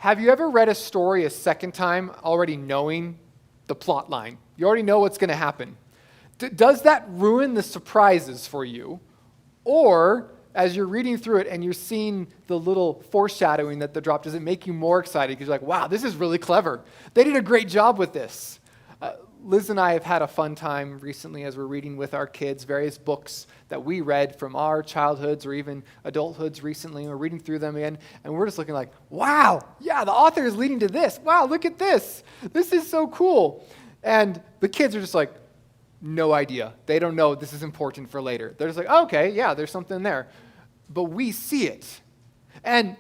Have you ever read a story a second time already knowing the plot line? You already know what's going to happen. Does that ruin the surprises for you? Or as you're reading through it and you're seeing the little foreshadowing that they dropped, does it make you more excited? Because you're like, wow, this is really clever. They did a great job with this. Liz and I have had a fun time recently as we're reading with our kids various books that we read from our childhoods or even adulthoods recently. We're reading through them again, and we're just looking like, wow, yeah, the author is leading to this. Wow, look at this. This is so cool. And the kids are just like, no idea. They don't know this is important for later. They're just like, oh, okay, yeah, there's something there. But we see it. And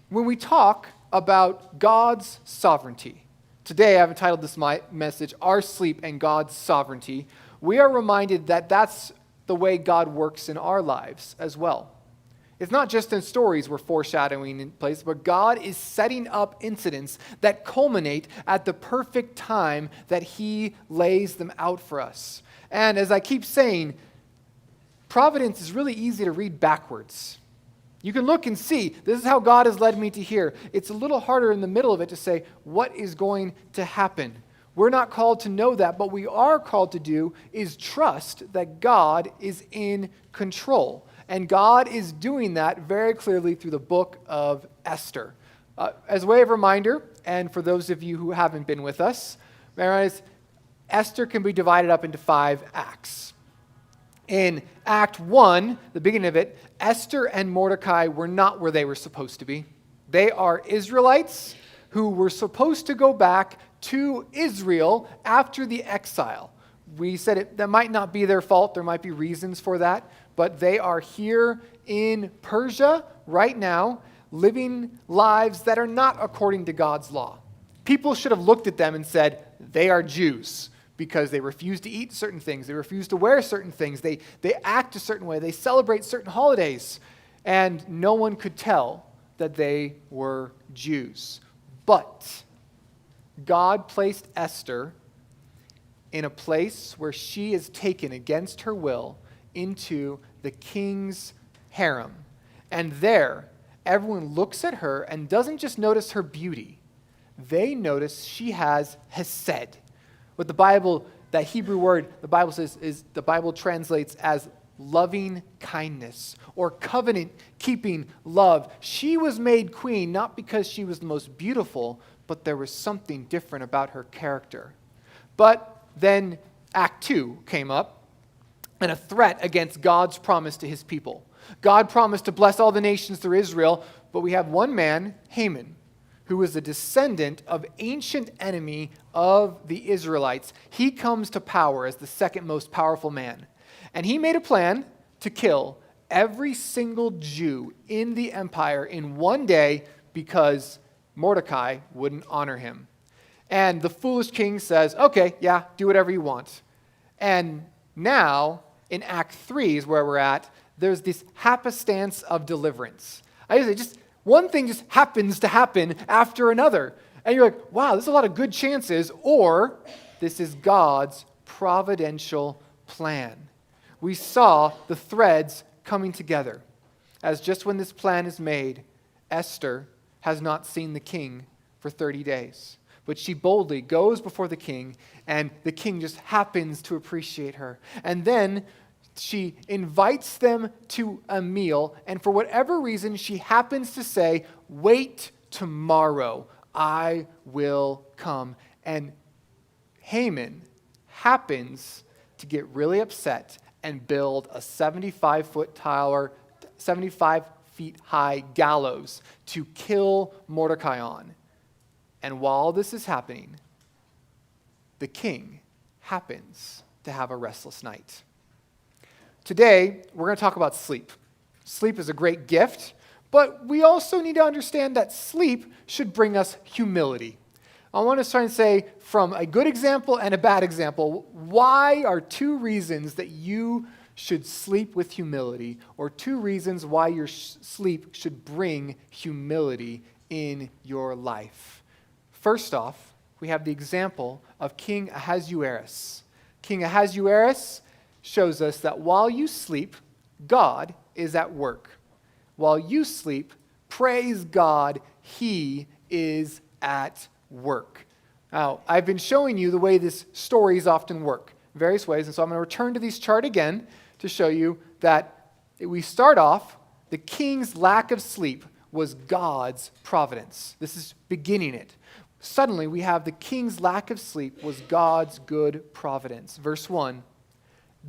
when we talk about God's sovereignty, today I've entitled this message, Our Sleep and God's Sovereignty. We are reminded that that's the way God works in our lives as well. It's not just in stories we're foreshadowing in place, but God is setting up incidents that culminate at the perfect time that He lays them out for us. And as I keep saying, providence is really easy to read backwards. You can look and see, this is how God has led me to here. It's a little harder in the middle of it to say, what is going to happen? We're not called to know that, but we are called to do is trust that God is in control. And God is doing that very clearly through the book of Esther. As a way of reminder, and for those of you who haven't been with us, memorize, Esther can be divided up into 5 acts. In Act 1, the beginning of it, Esther and Mordecai were not where they were supposed to be. They are Israelites who were supposed to go back to Israel after the exile. We said that might not be their fault. There might be reasons for that. But they are here in Persia right now, living lives that are not according to God's law. People should have looked at them and said, they are Jews, because they refuse to eat certain things. They refuse to wear certain things. They act a certain way. They celebrate certain holidays. And no one could tell that they were Jews. But God placed Esther in a place where she is taken against her will into the king's harem. And there, everyone looks at her and doesn't just notice her beauty. They notice she has hesed. What the Bible, that Hebrew word, the Bible says, is the Bible translates as loving kindness or covenant-keeping love. She was made queen not because she was the most beautiful, but there was something different about her character. But then Act 2 came up, and a threat against God's promise to His people. God promised to bless all the nations through Israel, but we have one man, Haman, who was a descendant of ancient enemy of the Israelites. He comes to power as the second most powerful man. And he made a plan to kill every single Jew in the empire in one day because Mordecai wouldn't honor him. And the foolish king says, okay, yeah, do whatever you want. And now, in Act 3 is where we're at, there's this happenstance of deliverance. One thing just happens to happen after another. And you're like, wow, there's a lot of good chances, or this is God's providential plan. We saw the threads coming together. As just when this plan is made, Esther has not seen the king for 30 days. But she boldly goes before the king, and the king just happens to appreciate her. And then she invites them to a meal, and for whatever reason, she happens to say, wait tomorrow, I will come. And Haman happens to get really upset and build a 75-foot tower, 75 feet high gallows to kill Mordecai on. And while this is happening, the king happens to have a restless night. Today, we're going to talk about sleep. Sleep is a great gift, but we also need to understand that sleep should bring us humility. I want to try and say, from a good example and a bad example, why are 2 reasons that you should sleep with humility, or 2 reasons why your sleep should bring humility in your life. First off, we have the example of King Ahasuerus. King Ahasuerus shows us that while you sleep, God is at work. While you sleep, praise God, He is at work. Now, I've been showing you the way these stories often work, various ways, and so I'm going to return to these chart again to show you that we start off, the king's lack of sleep was God's providence. This is beginning it. Suddenly, we have the king's lack of sleep was God's good providence. Verse 1,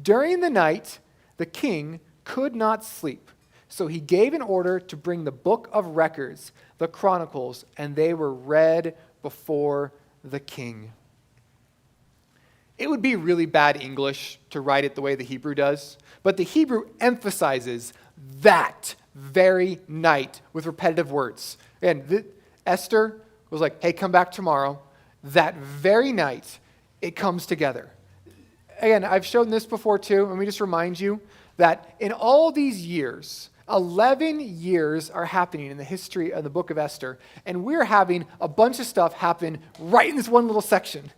during the night, the king could not sleep, so he gave an order to bring the book of records, the chronicles, and they were read before the king. It would be really bad English to write it the way the Hebrew does, but the Hebrew emphasizes that very night with repetitive words. And Esther was like, hey, come back tomorrow. That very night, it comes together. Again, I've shown this before too. Let me just remind you that in all these years, 11 years are happening in the history of the book of Esther, and we're having a bunch of stuff happen right in this one little section.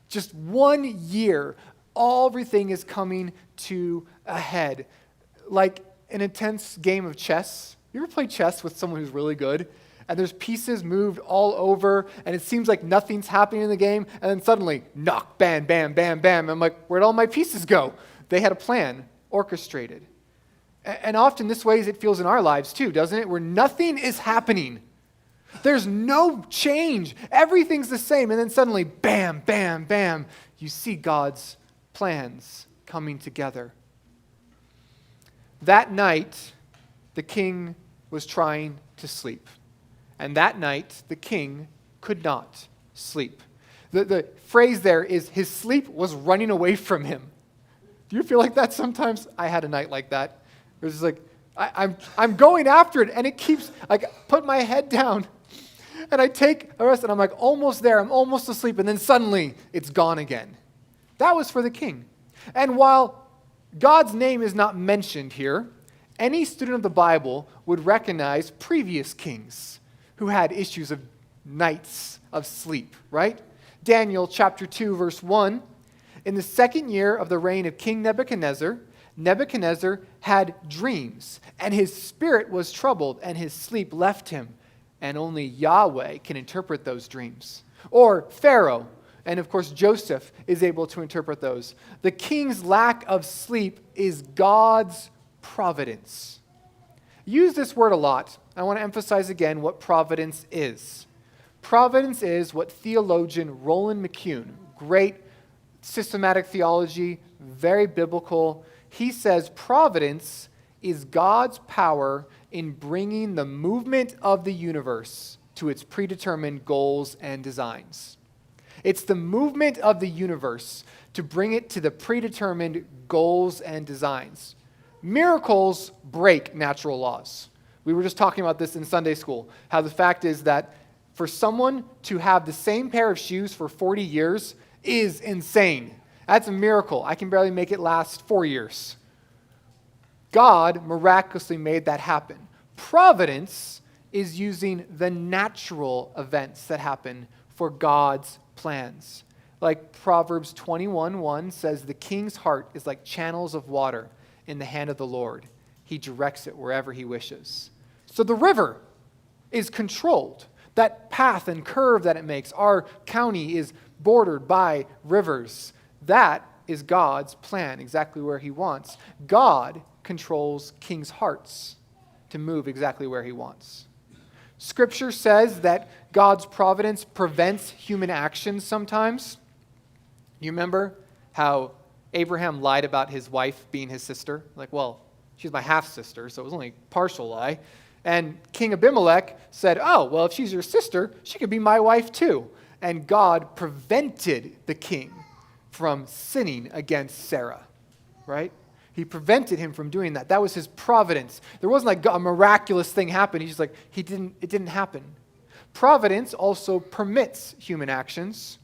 Just 1 year, everything is coming to a head. Like an intense game of chess. You ever play chess with someone who's really good? And there's pieces moved all over, and it seems like nothing's happening in the game, and then suddenly, knock, bam, bam, bam, bam. I'm like, where'd all my pieces go? They had a plan, orchestrated. And often this way it feels in our lives too, doesn't it? Where nothing is happening. There's no change. Everything's the same, and then suddenly, bam, bam, bam, you see God's plans coming together. That night, the king was trying to sleep. And that night, the king could not sleep. The phrase there is, his sleep was running away from him. Do you feel like that sometimes? I had a night like that. It was just like, I'm going after it, and it keeps, like, put my head down, and I take a rest, and I'm like, almost there, I'm almost asleep, and then suddenly, it's gone again. That was for the king. And while God's name is not mentioned here, any student of the Bible would recognize previous kings who had issues of nights of sleep, right? Daniel chapter 2, verse 1, in the second year of the reign of King Nebuchadnezzar, Nebuchadnezzar had dreams, and his spirit was troubled, and his sleep left him, and only Yahweh can interpret those dreams. Or Pharaoh, and of course Joseph is able to interpret those. The king's lack of sleep is God's providence. Use this word a lot. I want to emphasize again what providence is. Providence is what theologian Roland McCune, great systematic theology, very biblical, he says providence is God's power in bringing the movement of the universe to its predetermined goals and designs. It's the movement of the universe to bring it to the predetermined goals and designs. Miracles break natural laws. We were just talking about this in Sunday school, how the fact is that for someone to have the same pair of shoes for 40 years is insane. That's a miracle. I can barely make it last 4 years. God miraculously made that happen. Providence is using the natural events that happen for God's plans. Like Proverbs 21:1 says, the king's heart is like channels of water in the hand of the Lord. He directs it wherever he wishes. So the river is controlled. That path and curve that it makes, our county is bordered by rivers. That is God's plan, exactly where he wants. God controls kings' hearts to move exactly where he wants. Scripture says that God's providence prevents human actions sometimes. You remember how Abraham lied about his wife being his sister? Like, well, she's my half-sister, so it was only a partial lie. And King Abimelech said, oh, well, if she's your sister, she could be my wife too. And God prevented the king from sinning against Sarah, right? He prevented him from doing that. That was his providence. There wasn't like a miraculous thing happened. He's just like, it didn't happen. Providence also permits human actions.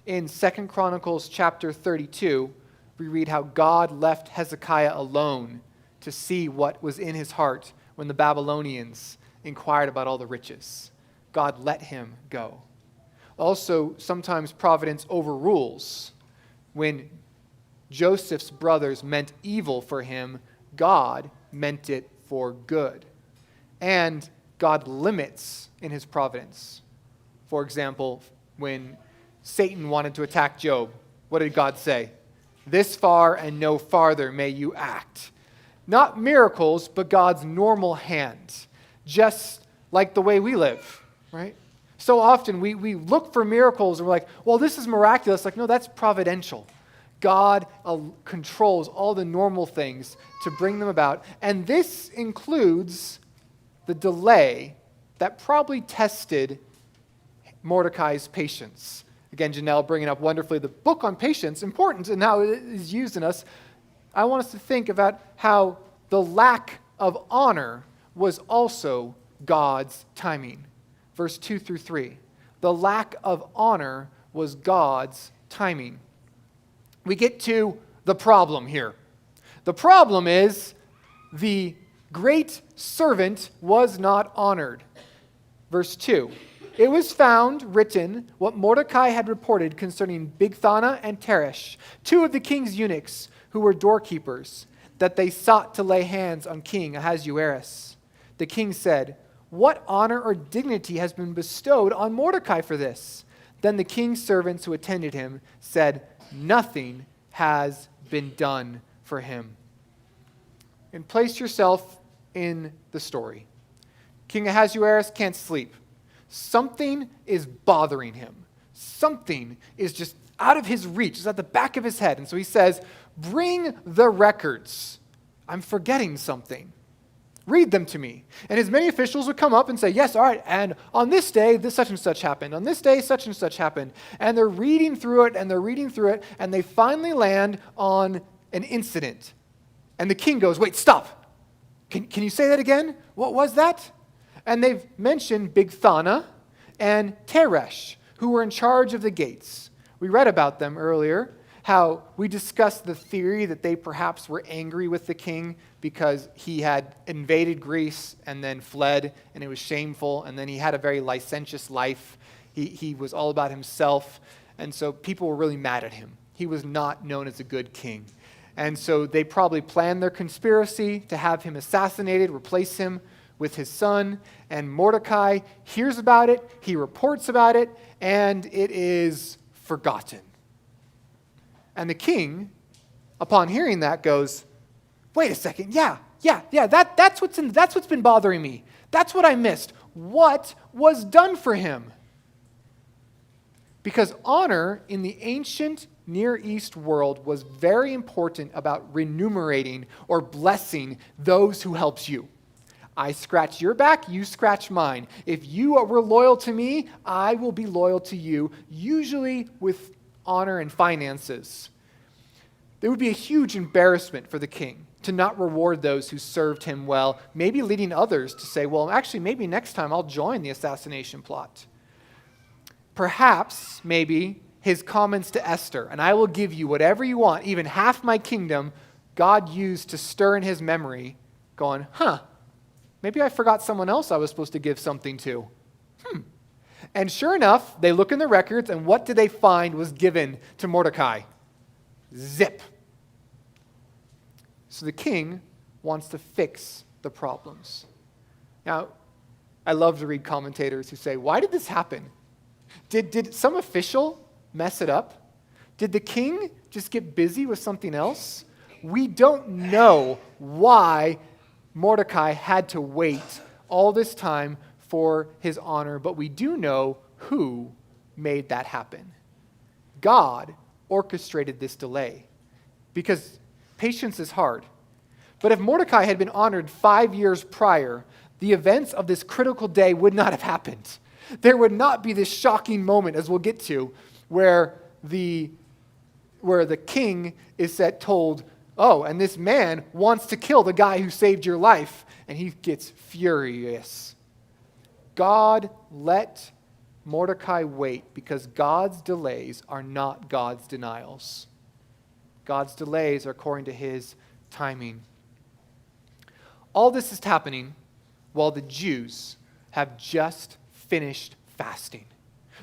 In 2 Chronicles chapter 32, we read how God left Hezekiah alone to see what was in his heart when the Babylonians inquired about all the riches. God let him go. Also, sometimes providence overrules. When Joseph's brothers meant evil for him, God meant it for good. And God limits in his providence. For example, when Satan wanted to attack Job, what did God say? This far and no farther may you act. Not miracles, but God's normal hand, just like the way we live, right? So often we look for miracles and we're like, well, this is miraculous. Like, no, that's providential. God controls all the normal things to bring them about. And this includes the delay that probably tested Mordecai's patience. Again, Janelle bringing up wonderfully the book on patience, important in how it is used in us. I want us to think about how the lack of honor was also God's timing. Verse 2 through 3. The lack of honor was God's timing. We get to the problem here. The problem is the great servant was not honored. Verse 2. It was found written what Mordecai had reported concerning Bigthana and Teresh, two of the king's eunuchs who were doorkeepers, that they sought to lay hands on King Ahasuerus. The king said, "What honor or dignity has been bestowed on Mordecai for this?" Then the king's servants who attended him said, "Nothing has been done for him." And place yourself in the story. King Ahasuerus can't sleep. Something is bothering him. Something is just out of his reach. It's at the back of his head. And so he says, "Bring the records. I'm forgetting something. Read them to me." And his many officials would come up and say, "Yes, all right, and on this day, this such and such happened. On this day, such and such happened." And they're reading through it, and they finally land on an incident. And the king goes, "Wait, stop. Can you say that again? What was that?" And they've mentioned Bigthana and Teresh, who were in charge of the gates. We read about them earlier, how we discussed the theory that they perhaps were angry with the king because he had invaded Greece and then fled, and it was shameful, and then he had a very licentious life. He was all about himself, and so people were really mad at him. He was not known as a good king. And so they probably planned their conspiracy to have him assassinated, replace him with his son, and Mordecai hears about it, he reports about it, and it is forgotten. And the king, upon hearing that, goes, "Wait a second, that's what's been bothering me. That's what I missed. What was done for him?" Because honor in the ancient Near East world was very important about remunerating or blessing those who helps you. I scratch your back, you scratch mine. If you were loyal to me, I will be loyal to you, usually with honor and finances. It would be a huge embarrassment for the king to not reward those who served him well, maybe leading others to say, well, actually, maybe next time I'll join the assassination plot. Perhaps, maybe, his comments to Esther, "And I will give you whatever you want, even half my kingdom," God used to stir in his memory, going, maybe I forgot someone else I was supposed to give something to. And sure enough, they look in the records, and what did they find was given to Mordecai? Zip. So the king wants to fix the problems. Now, I love to read commentators who say, why did this happen? Did some official mess it up? Did the king just get busy with something else? We don't know why Mordecai had to wait all this time for his honor, but we do know who made that happen. God orchestrated this delay because patience is hard. But if Mordecai had been honored 5 years prior, the events of this critical day would not have happened. There would not be this shocking moment, as we'll get to, where the king is told, "Oh, and this man wants to kill the guy who saved your life," and he gets furious. God let Mordecai wait because God's delays are not God's denials. God's delays are according to his timing. All this is happening while the Jews have just finished fasting.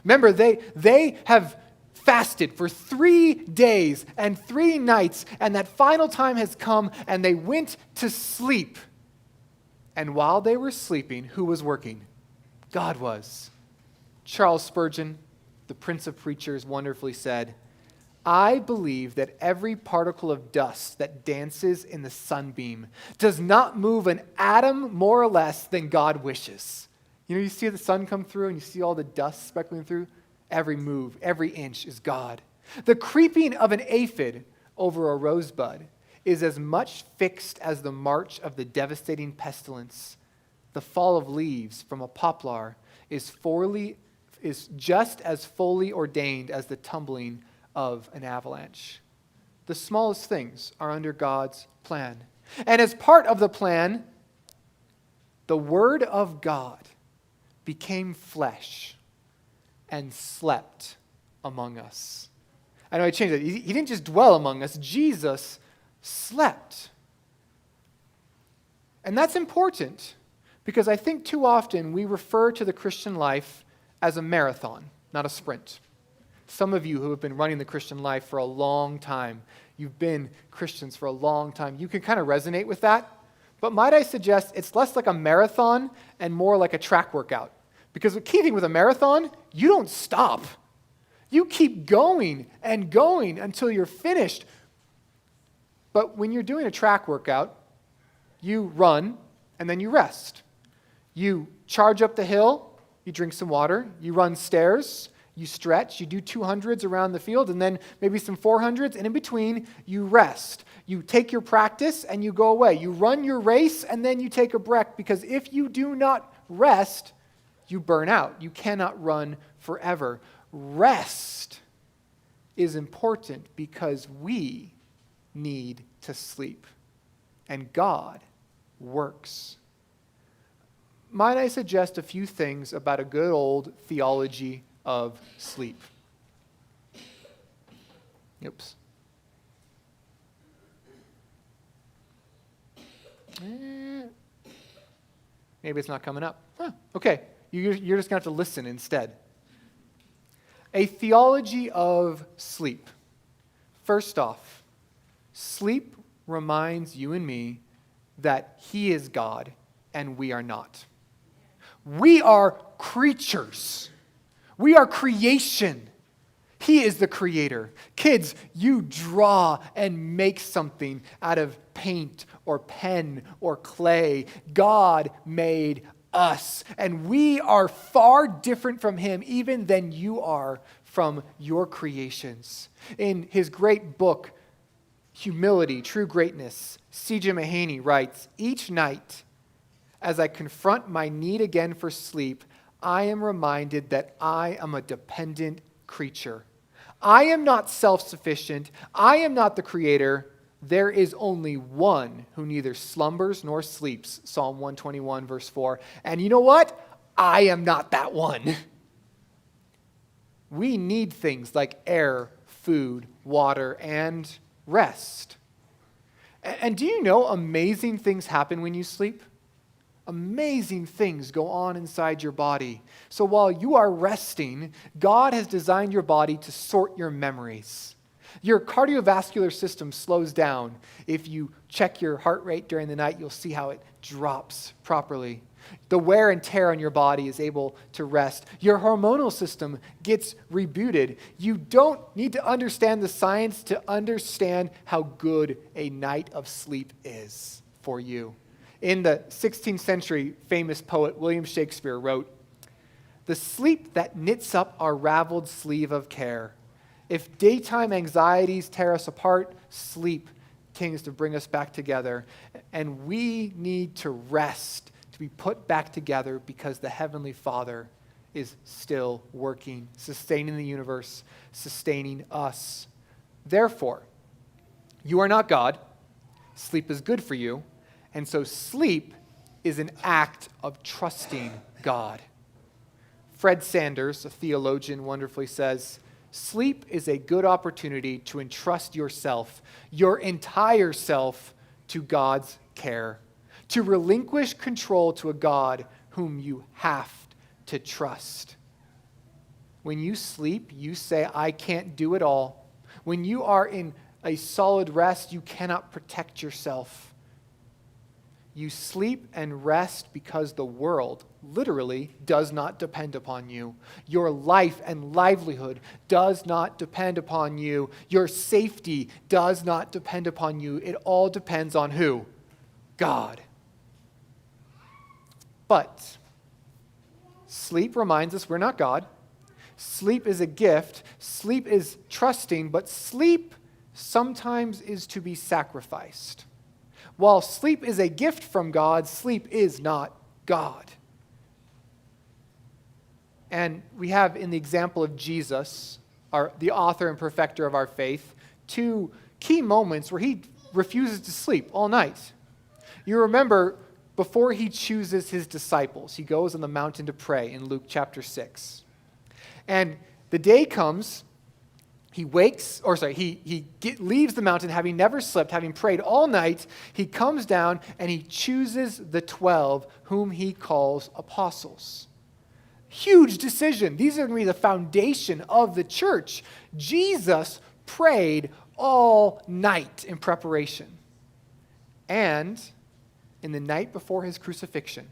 Remember, they have fasted for 3 days and 3 nights, and that final time has come, and they went to sleep. And while they were sleeping, who was working? God was. Charles Spurgeon, the Prince of Preachers, wonderfully said, "I believe that every particle of dust that dances in the sunbeam does not move an atom more or less than God wishes." You know, you see the sun come through and you see all the dust speckling through. Every move, every inch is God. The creeping of an aphid over a rosebud is as much fixed as the march of the devastating pestilence. The fall of leaves from a poplar is just as fully ordained as the tumbling of an avalanche. The smallest things are under God's plan. And as part of the plan, the Word of God became flesh and slept among us. I know I changed it. He didn't just dwell among us. Jesus slept. And that's important because I think too often we refer to the Christian life as a marathon, not a sprint. Some of you who have been running the Christian life for a long time, you've been Christians for a long time, you can kind of resonate with that. But might I suggest it's less like a marathon and more like a track workout. Because the key thing with a marathon, you don't stop. You keep going and going until you're finished. But when you're doing a track workout, you run and then you rest. You charge up the hill, you drink some water, you run stairs, you stretch, you do 200s around the field, and then maybe some 400s, and in between, you rest. You take your practice and you go away. You run your race and then you take a break, because if you do not rest, you burn out. You cannot run forever. Rest is important because we need to sleep, and God works. Might I suggest a few things about a good old theology of sleep? Oops. Maybe it's not coming up. Okay, you're just going to have to listen instead. A theology of sleep. First off, sleep reminds you and me that He is God and we are not. We are creatures. We are creation. He is the creator. Kids, you draw and make something out of paint or pen or clay. God made us, and we are far different from Him even than you are from your creations. In his great book, Humility, True Greatness, C.J. Mahaney writes, "Each night, as I confront my need again for sleep, I am reminded that I am a dependent creature. I am not self-sufficient. I am not the creator. There is only one who neither slumbers nor sleeps," Psalm 121, verse 4. And you know what? I am not that one. We need things like air, food, water, and rest. And do you know amazing things happen when you sleep? Amazing things go on inside your body. So while you are resting, God has designed your body to sort your memories. Your cardiovascular system slows down. If you check your heart rate during the night, you'll see how it drops properly. The wear and tear on your body is able to rest. Your hormonal system gets rebooted. You don't need to understand the science to understand how good a night of sleep is for you. In the 16th century, famous poet William Shakespeare wrote, "The sleep that knits up our raveled sleeve of care. If daytime anxieties tear us apart, sleep continues to bring us back together. And we need to rest to be put back together because the Heavenly Father is still working, sustaining the universe, sustaining us. Therefore, you are not God. Sleep is good for you. And so sleep is an act of trusting God." Fred Sanders, a theologian, wonderfully says, "Sleep is a good opportunity to entrust yourself, your entire self, to God's care, to relinquish control to a God whom you have to trust." When you sleep, you say, "I can't do it all." When you are in a solid rest, you cannot protect yourself. You sleep and rest because the world literally does not depend upon you. Your life and livelihood does not depend upon you. Your safety does not depend upon you. It all depends on who? God. But sleep reminds us we're not God. Sleep is a gift. Sleep is trusting, but sleep sometimes is to be sacrificed. While sleep is a gift from God, sleep is not God. And we have in the example of Jesus, the author and perfecter of our faith, two key moments where he refuses to sleep all night. You remember, before he chooses his disciples, he goes on the mountain to pray in Luke chapter 6. And the day comes, he leaves the mountain having never slept, having prayed all night. He comes down and he chooses the 12 whom he calls apostles. Huge decision. These are going to be the foundation of the church. Jesus prayed all night in preparation. And in the night before his crucifixion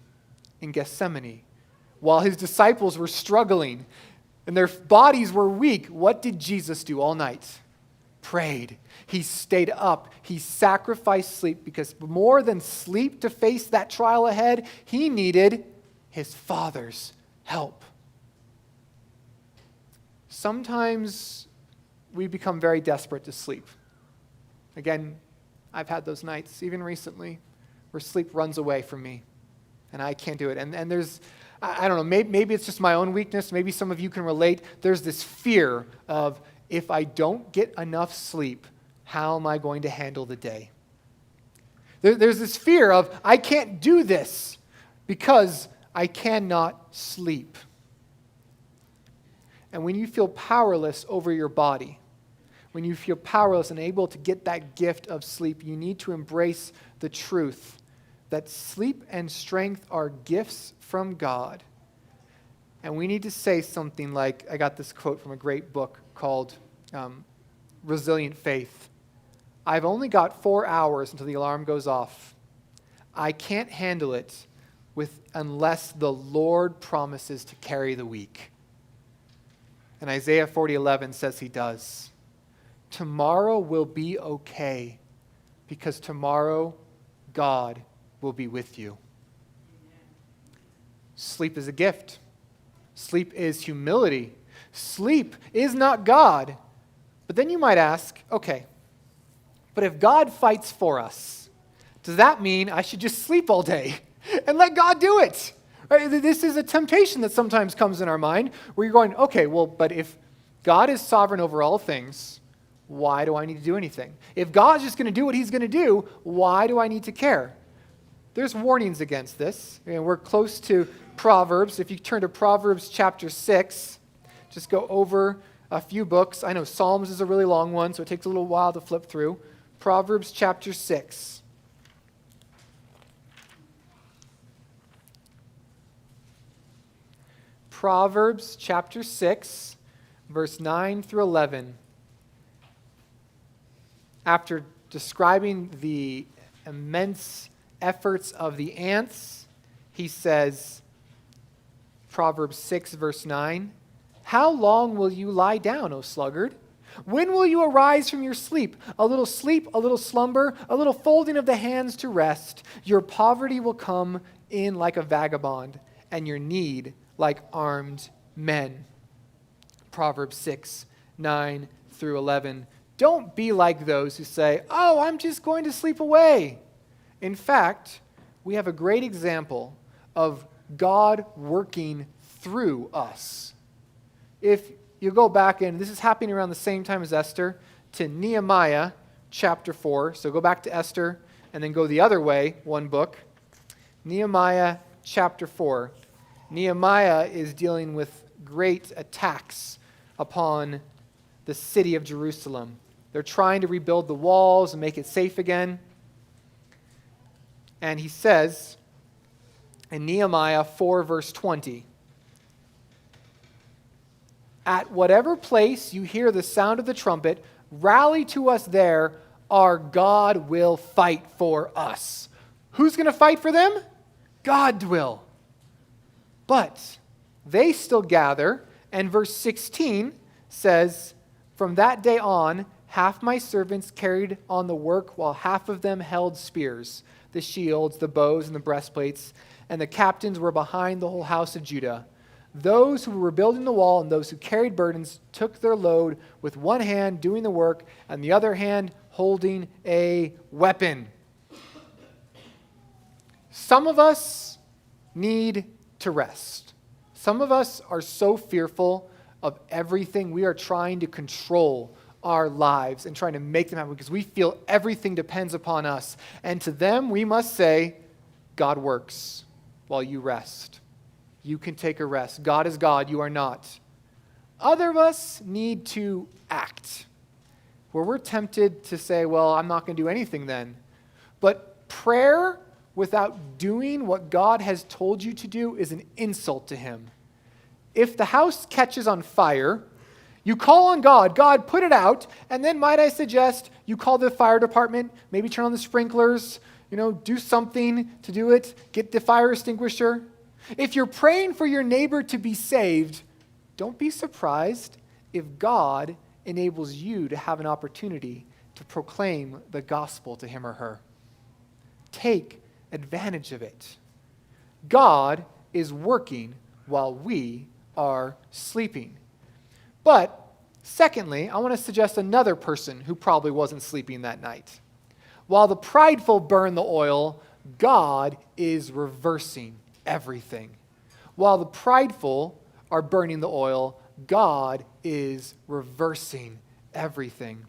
in Gethsemane, while his disciples were struggling and their bodies were weak, what did Jesus do all night? Prayed. He stayed up. He sacrificed sleep because more than sleep to face that trial ahead, he needed his Father's help. Sometimes we become very desperate to sleep. Again, I've had those nights, even recently, where sleep runs away from me and I can't do it. And there's, I don't know, maybe it's just my own weakness. Maybe some of you can relate. There's this fear of, if I don't get enough sleep, how am I going to handle the day? There's this fear of, I can't do this because I cannot sleep. And when you feel powerless over your body, when you feel powerless and able to get that gift of sleep, you need to embrace the truth that sleep and strength are gifts from God. And we need to say something like, I got this quote from a great book called Resilient Faith. I've only got 4 hours until the alarm goes off. I can't handle it unless the Lord promises to carry the week. And Isaiah 40:11 says he does. Tomorrow will be okay because tomorrow God will be with you. Sleep is a gift. Sleep is humility. Sleep is not God. But then you might ask, okay, but if God fights for us, does that mean I should just sleep all day and let God do it? Right? This is a temptation that sometimes comes in our mind where you're going, okay, well, but if God is sovereign over all things, why do I need to do anything? If God's just going to do what he's going to do, why do I need to care? There's warnings against this. And we're close to Proverbs. If you turn to Proverbs chapter 6, just go over a few books. I know Psalms is a really long one, so it takes a little while to flip through. Proverbs chapter 6. Proverbs chapter 6, verse 9 through 11. After describing the immense efforts of the ants, he says, Proverbs 6, verse 9, how long will you lie down, O sluggard? When will you arise from your sleep, a little slumber, a little folding of the hands to rest? Your poverty will come in like a vagabond, and your need like armed men. Proverbs 6, 9 through 11. Don't be like those who say, oh, I'm just going to sleep away. In fact, we have a great example of God working through us. If you go back, and this is happening around the same time as Esther, to Nehemiah chapter 4. So go back to Esther and then go the other way, one book. Nehemiah chapter 4. Nehemiah is dealing with great attacks upon the city of Jerusalem. They're trying to rebuild the walls and make it safe again. And he says in Nehemiah 4, verse 20, at whatever place you hear the sound of the trumpet, rally to us there, our God will fight for us. Who's going to fight for them? God will. But they still gather, and verse 16 says, "From that day on, half my servants carried on the work, while half of them held spears, the shields, the bows, and the breastplates, and the captains were behind the whole house of Judah. Those who were building the wall and those who carried burdens took their load with one hand doing the work and the other hand holding a weapon." Some of us need to rest. Some of us are so fearful of everything. We are trying to control our lives and trying to make them happen because we feel everything depends upon us. And to them, we must say, God works while you rest. You can take a rest. God is God, you are not. Other of us need to act, where we're tempted to say, well, I'm not going to do anything then. But prayer without doing what God has told you to do is an insult to him. If the house catches on fire, you call on God, God, put it out, and then might I suggest you call the fire department, maybe turn on the sprinklers, do something to do it, get the fire extinguisher. If you're praying for your neighbor to be saved, don't be surprised if God enables you to have an opportunity to proclaim the gospel to him or her. Take advantage of it. God is working while we are sleeping. But secondly, I want to suggest another person who probably wasn't sleeping that night. While the prideful burn the oil, God is reversing everything. While the prideful are burning the oil, God is reversing everything.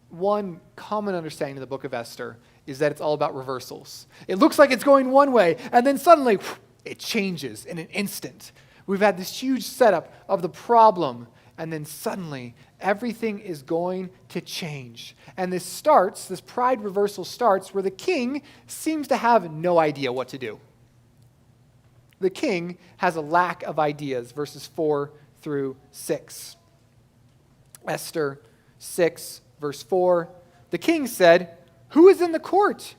One common understanding of the book of Esther is that it's all about reversals. It looks like it's going one way, and then suddenly it changes in an instant. We've had this huge setup of the problem, and then suddenly everything is going to change. And this pride reversal starts where the king seems to have no idea what to do. The king has a lack of ideas, verses 4 through 6. Esther 6, verse 4, the king said, "Who is in the court?"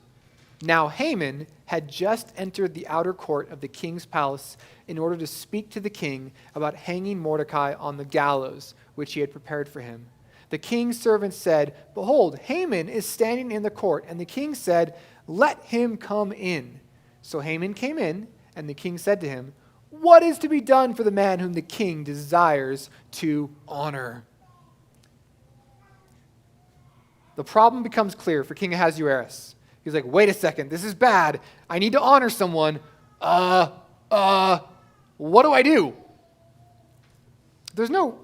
Now Haman had just entered the outer court of the king's palace in order to speak to the king about hanging Mordecai on the gallows, which he had prepared for him. The king's servant said, "Behold, Haman is standing in the court." And the king said, "Let him come in." So Haman came in, and the king said to him, "What is to be done for the man whom the king desires to honor?" The problem becomes clear for King Ahasuerus. He's like, wait a second, this is bad. I need to honor someone. What do I do? There's no,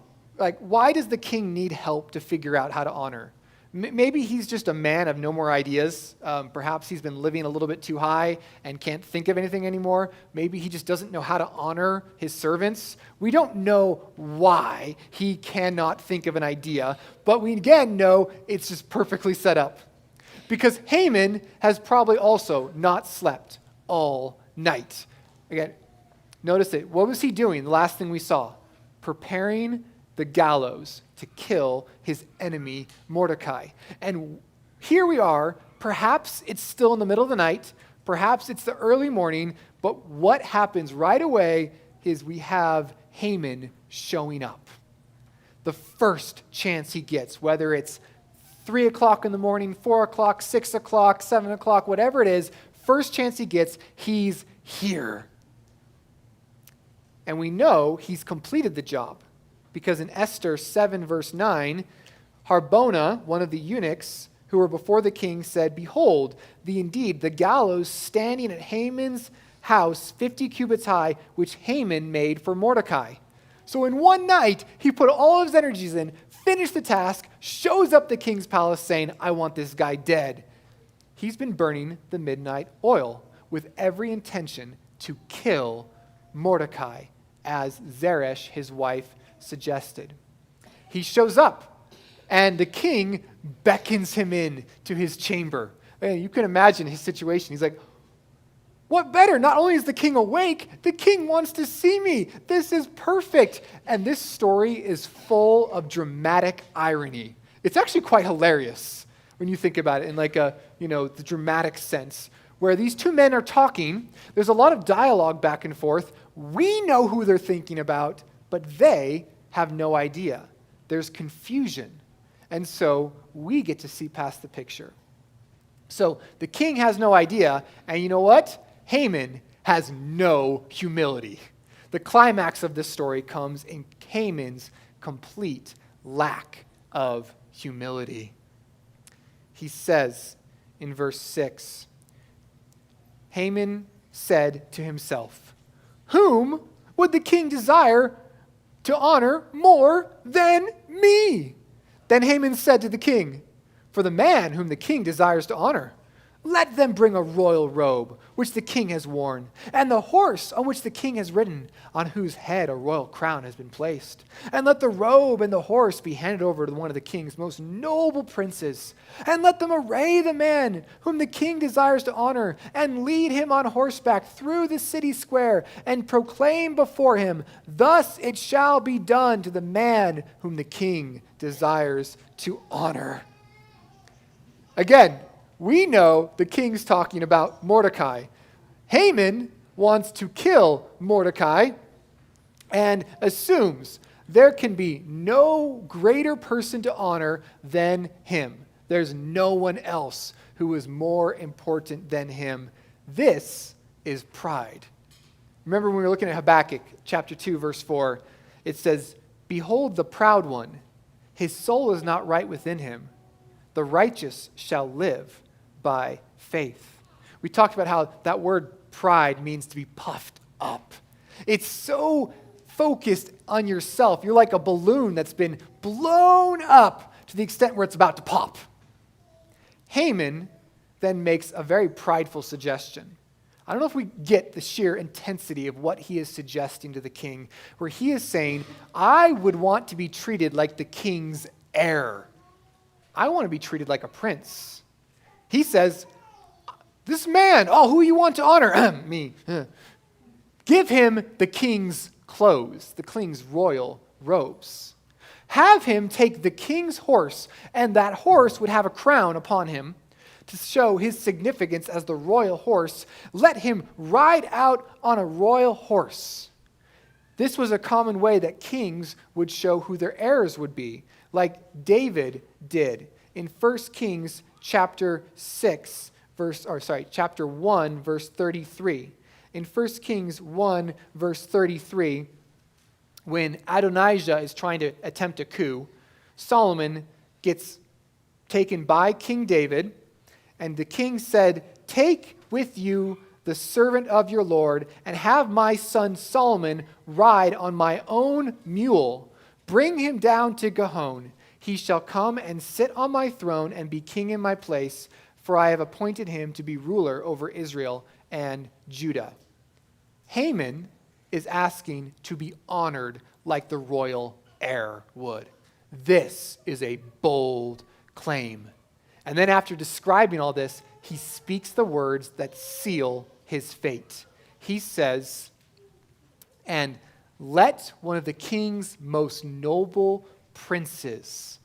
why does the king need help to figure out how to honor? Maybe he's just a man of no more ideas. Perhaps he's been living a little bit too high and can't think of anything anymore. Maybe he just doesn't know how to honor his servants. We don't know why he cannot think of an idea, but we again know it's just perfectly set up. Because Haman has probably also not slept all night. Again, notice it. What was he doing? The last thing we saw, preparing the gallows to kill his enemy Mordecai. And here we are. Perhaps it's still in the middle of the night. Perhaps it's the early morning. But what happens right away is we have Haman showing up. The first chance he gets, whether it's 3 o'clock in the morning, 4 o'clock, 6 o'clock, 7 o'clock, whatever it is, first chance he gets, he's here. And we know he's completed the job. Because in Esther 7, verse 9, Harbona, one of the eunuchs who were before the king, said, "Behold, the gallows standing at Haman's house 50 cubits high, which Haman made for Mordecai." So in one night, he put all of his energies in, finished the task, shows up at the king's palace saying, "I want this guy dead." He's been burning the midnight oil with every intention to kill Mordecai, as Zeresh, his wife, suggested. He shows up, and the king beckons him in to his chamber. And you can imagine his situation. He's like, what better? Not only is the king awake, the king wants to see me. This is perfect. And this story is full of dramatic irony. It's actually quite hilarious. when you think about it in like the dramatic sense, where these two men are talking. There's a lot of dialogue back and forth. We know who they're thinking about, but they have no idea. There's confusion. And so we get to see past the picture. So the king has no idea, and you know what? Haman has no humility. The climax of this story comes in Haman's complete lack of humility. He says in verse 6, Haman said to himself, "Whom would the king desire to honor more than me?" Then Haman said to the king, "For the man whom the king desires to honor, let them bring a royal robe, which the king has worn, and the horse on which the king has ridden, on whose head a royal crown has been placed. And let the robe and the horse be handed over to one of the king's most noble princes. And let them array the man whom the king desires to honor, and lead him on horseback through the city square, and proclaim before him, 'Thus it shall be done to the man whom the king desires to honor.'" Again, we know the king's talking about Mordecai. Haman wants to kill Mordecai and assumes there can be no greater person to honor than him. There's no one else who is more important than him. This is pride. Remember when we were looking at Habakkuk chapter 2, verse 4, it says, "Behold the proud one, his soul is not right within him. The righteous shall live by faith." We talked about how that word pride means to be puffed up. It's so focused on yourself. You're like a balloon that's been blown up to the extent where it's about to pop. Haman then makes a very prideful suggestion. I don't know if we get the sheer intensity of what he is suggesting to the king, where he is saying, I would want to be treated like the king's heir. I want to be treated like a prince. He says, this man, who you want to honor? Me. Give him the king's clothes, the king's royal robes. Have him take the king's horse, and that horse would have a crown upon him to show his significance as the royal horse. Let him ride out on a royal horse. This was a common way that kings would show who their heirs would be, like David did in 1 Kings chapter 1, verse 33. In 1 Kings 1, verse 33, when Adonijah is trying to attempt a coup, Solomon gets taken by King David, and the king said, "Take with you the servant of your Lord, and have my son Solomon ride on my own mule. Bring him down to Gihon. He shall come and sit on my throne and be king in my place, for I have appointed him to be ruler over Israel and Judah." Haman is asking to be honored like the royal heir would. This is a bold claim. And then after describing all this, he speaks the words that seal his fate. He says, "And let one of the king's most noble princes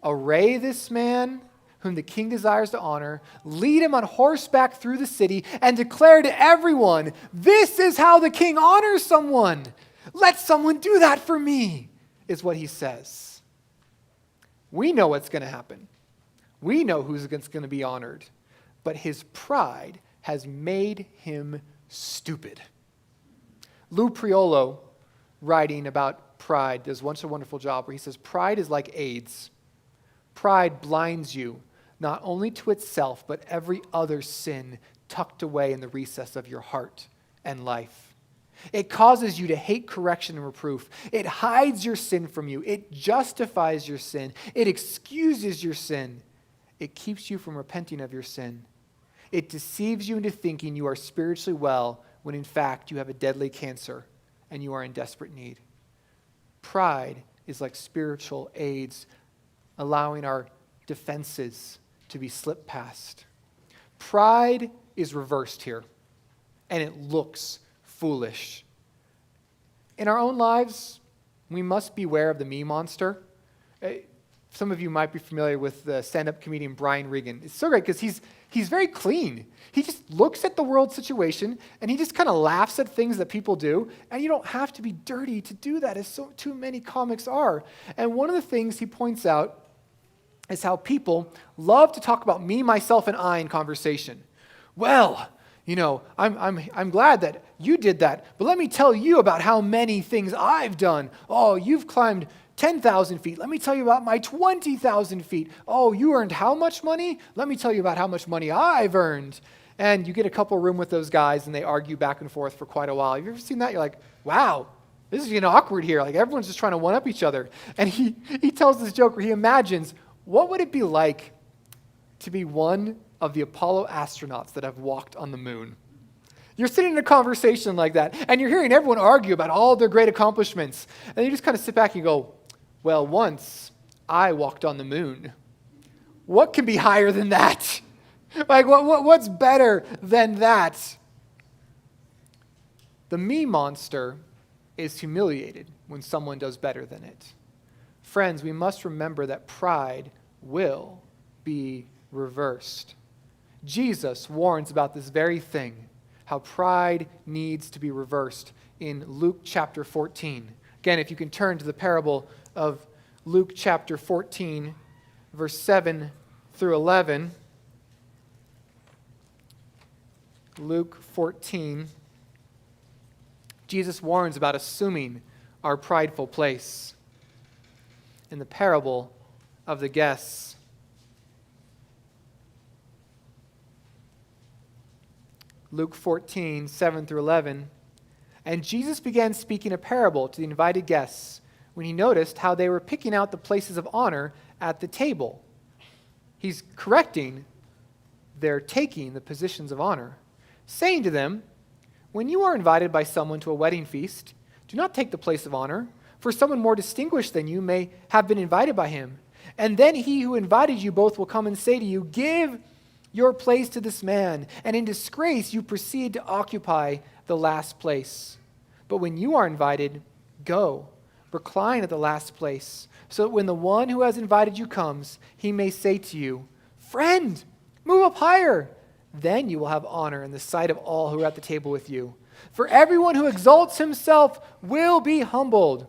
array this man whom the king desires to honor, lead him on horseback through the city, and declare to everyone, 'This is how the king honors someone. Let someone do that for me,'" is what he says. We know what's going to happen. We know who's going to be honored. But his pride has made him stupid. Lou Priolo, writing about pride, does once a wonderful job where he says, pride is like AIDS. Pride blinds you not only to itself, but every other sin tucked away in the recess of your heart and life. It causes you to hate correction and reproof. It hides your sin from you. It justifies your sin. It excuses your sin. It keeps you from repenting of your sin. It deceives you into thinking you are spiritually well when in fact you have a deadly cancer and you are in desperate need. Pride is like spiritual AIDS, allowing our defenses to be slipped past. Pride is reversed here, and it looks foolish. In our own lives, we must beware of the me monster. Some of you might be familiar with the stand-up comedian Brian Regan. It's so great because he's very clean. He just looks at the world situation and he just kind of laughs at things that people do. And you don't have to be dirty to do that, as so too many comics are. And one of the things he points out is how people love to talk about me, myself, and I in conversation. Well, I'm glad that you did that, but let me tell you about how many things I've done. Oh, you've climbed 10,000 feet. Let me tell you about my 20,000 feet. Oh, you earned how much money? Let me tell you about how much money I've earned. And you get a couple room with those guys and they argue back and forth for quite a while. Have you ever seen that? You're like, wow, this is getting awkward here. Like everyone's just trying to one-up each other. And he tells this joke where he imagines, what would it be like to be one of the Apollo astronauts that have walked on the moon? You're sitting in a conversation like that, and you're hearing everyone argue about all their great accomplishments. And you just kind of sit back and go, well, once I walked on the moon. What can be higher than that? Like, what's better than that? The me monster is humiliated when someone does better than it. Friends, we must remember that pride will be reversed. Jesus warns about this very thing, how pride needs to be reversed in Luke chapter 14. Again, if you can turn to the parable of Luke chapter 14, verse 7 through 11. Luke 14. Jesus warns about assuming our prideful place in the parable of the guests. Luke 14, 7 through 11. And Jesus began speaking a parable to the invited guests when he noticed how they were picking out the places of honor at the table. He's correcting their taking the positions of honor, saying to them, when you are invited by someone to a wedding feast, do not take the place of honor, for someone more distinguished than you may have been invited by him. And then he who invited you both will come and say to you, give your place to this man, and in disgrace you proceed to occupy the last place. But when you are invited, go, recline at the last place, so that when the one who has invited you comes, he may say to you, friend, move up higher. Then you will have honor in the sight of all who are at the table with you. For everyone who exalts himself will be humbled,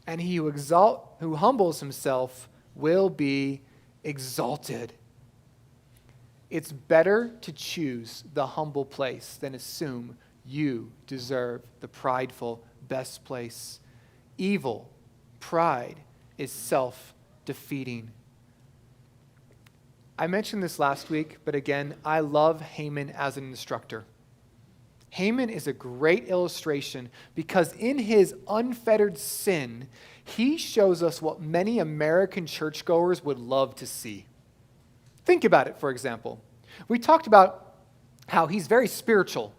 and he who humbles himself will be exalted. It's better to choose the humble place than assume you deserve the prideful best place. Evil, pride, is self-defeating. I mentioned this last week, but again, I love Haman as an instructor. Haman is a great illustration because in his unfettered sin, he shows us what many American churchgoers would love to see. Think about it, for example. We talked about how he's very spiritual.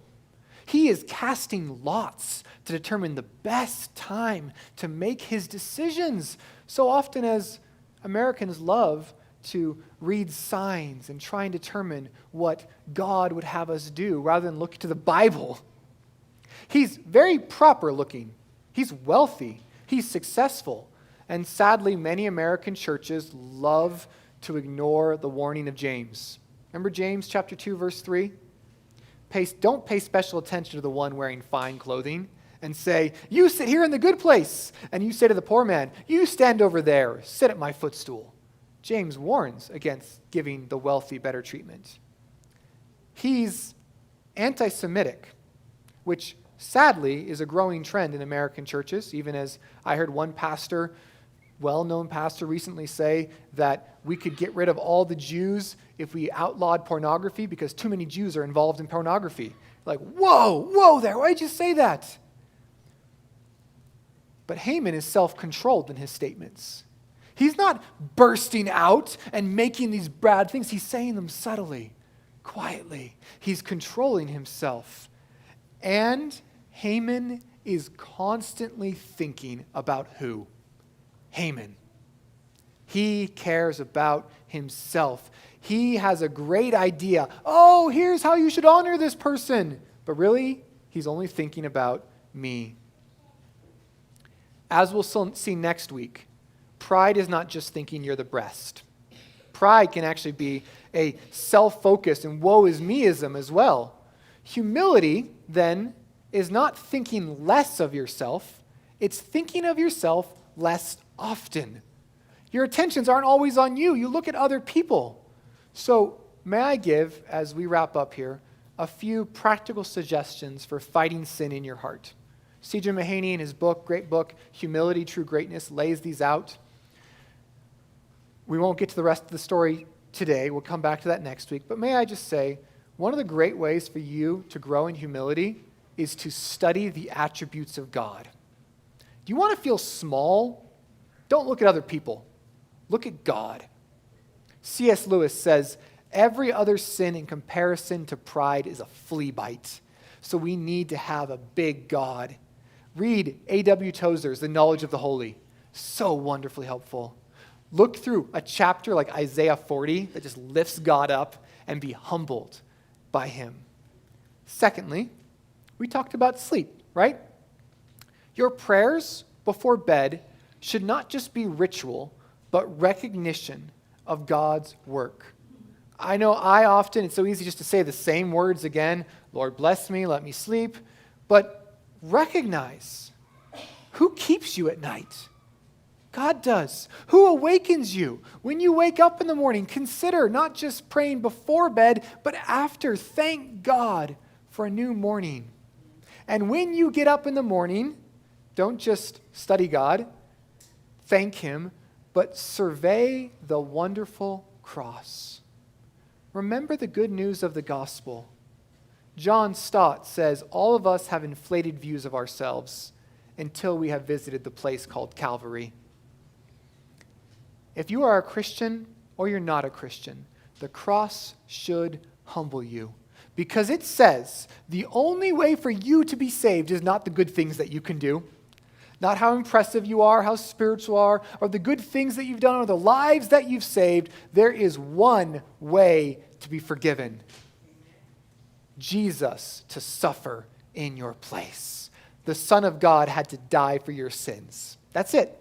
He is casting lots to determine the best time to make his decisions. So often as Americans love to read signs and try and determine what God would have us do rather than look to the Bible. He's very proper looking. He's wealthy. He's successful. And sadly, many American churches love to ignore the warning of James. Remember James chapter 2, verse 3? Don't pay special attention to the one wearing fine clothing and say, you sit here in the good place. And you say to the poor man, you stand over there, sit at my footstool. James warns against giving the wealthy better treatment. He's anti-Semitic, which sadly is a growing trend in American churches, even as I heard one pastor, well-known pastor, recently say that we could get rid of all the Jews if we outlawed pornography because too many Jews are involved in pornography. Like, whoa there, why'd you say that? But Haman is self-controlled in his statements. He's not bursting out and making these bad things. He's saying them subtly, quietly. He's controlling himself. And Haman is constantly thinking about who? Haman. He cares about himself. He has a great idea. Oh, here's how you should honor this person. But really, he's only thinking about me. As we'll see next week, pride is not just thinking you're the best. Pride can actually be a self-focused and woe is me-ism as well. Humility, then, is not thinking less of yourself. It's thinking of yourself less often. Your attentions aren't always on you. You look at other people. So may I give, as we wrap up here, a few practical suggestions for fighting sin in your heart. C.J. Mahaney, in his book, great book, Humility, True Greatness, lays these out. We won't get to the rest of the story today. We'll come back to that next week. But may I just say, one of the great ways for you to grow in humility is to study the attributes of God. Do you want to feel small? Don't look at other people. Look at God. C.S. Lewis says, every other sin in comparison to pride is a flea bite. So we need to have a big God. Read A.W. Tozer's The Knowledge of the Holy. So wonderfully helpful. Look through a chapter like Isaiah 40 that just lifts God up and be humbled by him. Secondly, we talked about sleep, right? Your prayers before bed should not just be ritual, but recognition of God's work. I know it's so easy just to say the same words again, Lord bless me, let me sleep, but recognize who keeps you at night. God does. Who awakens you? When you wake up in the morning, consider not just praying before bed, but after. Thank God for a new morning. And when you get up in the morning, don't just study God, thank him, but survey the wonderful cross. Remember the good news of the gospel. John Stott says, all of us have inflated views of ourselves until we have visited the place called Calvary. If you are a Christian or you're not a Christian, the cross should humble you. Because it says the only way for you to be saved is not the good things that you can do, not how impressive you are, how spiritual you are, or the good things that you've done, or the lives that you've saved. There is one way to be forgiven. Jesus to suffer in your place. The Son of God had to die for your sins. That's it.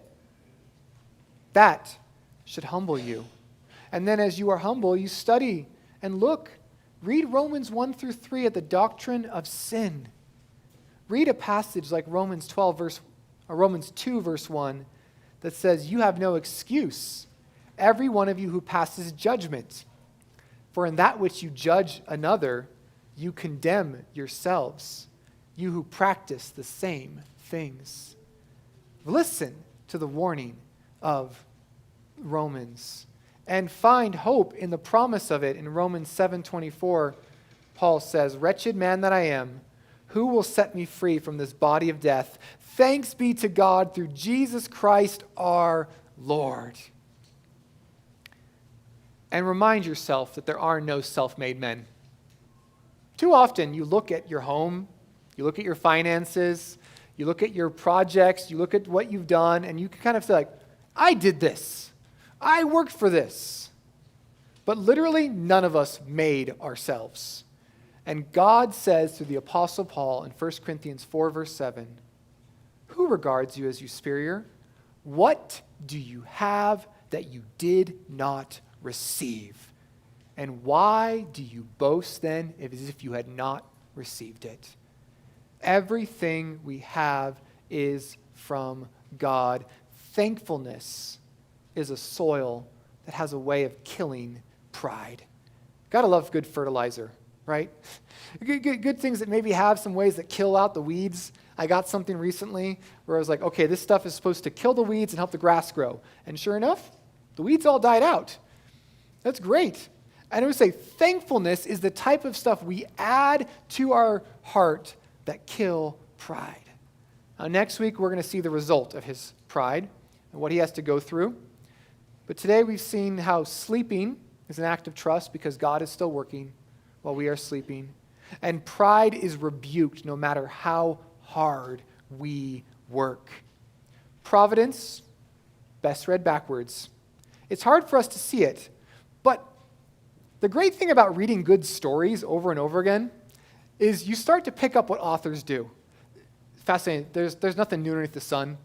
That should humble you. And then as you are humble, you study and look. Read Romans 1 through 3 at the doctrine of sin. Read a passage like Romans 2 verse 1 that says, you have no excuse, every one of you who passes judgment. For in that which you judge another, you condemn yourselves, you who practice the same things. Listen to the warning of Romans and find hope in the promise of it. In Romans 7:24, Paul says, wretched man that I am, who will set me free from this body of death? Thanks be to God through Jesus Christ our Lord. And remind yourself that there are no self-made men. Too often you look at your home, you look at your finances, you look at your projects, you look at what you've done, and you can kind of say like, I did this. I worked for this. But literally none of us made ourselves. And God says through the Apostle Paul in 1 Corinthians 4 verse 7, who regards you as your superior? What do you have that you did not receive? And why do you boast then as if you had not received it? Everything we have is from God. Thankfulness is a soil that has a way of killing pride. Gotta love good fertilizer, right? Good things that maybe have some ways that kill out the weeds. I got something recently where I was like, okay, this stuff is supposed to kill the weeds and help the grass grow. And sure enough, the weeds all died out. That's great. And I would say thankfulness is the type of stuff we add to our heart that kill pride. Now, next week, we're going to see the result of his pride and what he has to go through. But today we've seen how sleeping is an act of trust because God is still working while we are sleeping. And pride is rebuked no matter how hard we work. Providence, best read backwards. It's hard for us to see it, but the great thing about reading good stories over and over again is you start to pick up what authors do. Fascinating. There's nothing new underneath the sun.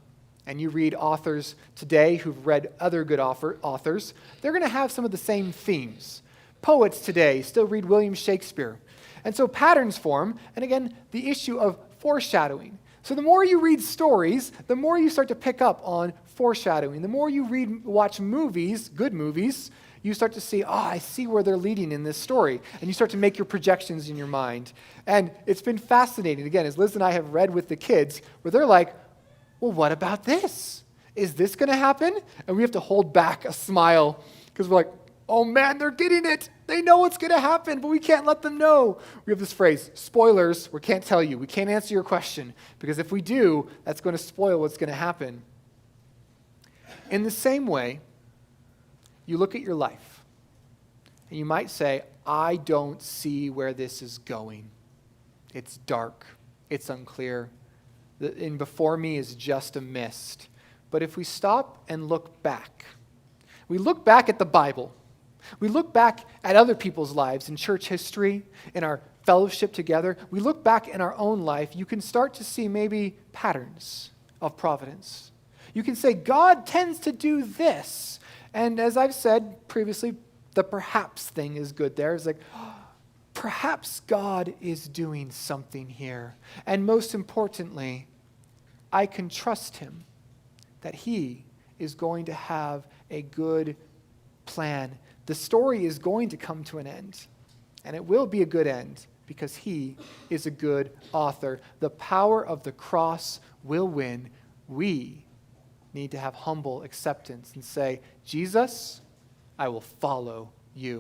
and you read authors today who've read other good authors, they're going to have some of the same themes. Poets today still read William Shakespeare. And so patterns form, and again, the issue of foreshadowing. So the more you read stories, the more you start to pick up on foreshadowing. The more you watch movies, good movies, you start to see, I see where they're leading in this story. And you start to make your projections in your mind. And it's been fascinating, again, as Liz and I have read with the kids, where they're like, well, what about this? Is this going to happen? And we have to hold back a smile because we're like, oh man, they're getting it. They know what's going to happen, but we can't let them know. We have this phrase, spoilers, we can't tell you. We can't answer your question because if we do, that's going to spoil what's going to happen. In the same way, you look at your life and you might say, I don't see where this is going. It's dark. It's unclear. And before me is just a mist. But if we stop and look back, we look back at the Bible. We look back at other people's lives in church history, in our fellowship together. We look back in our own life. You can start to see maybe patterns of providence. You can say, God tends to do this. And as I've said previously, the perhaps thing is good there. It's like, perhaps God is doing something here. And most importantly, I can trust him that he is going to have a good plan. The story is going to come to an end, and it will be a good end because he is a good author. The power of the cross will win. We need to have humble acceptance and say, Jesus, I will follow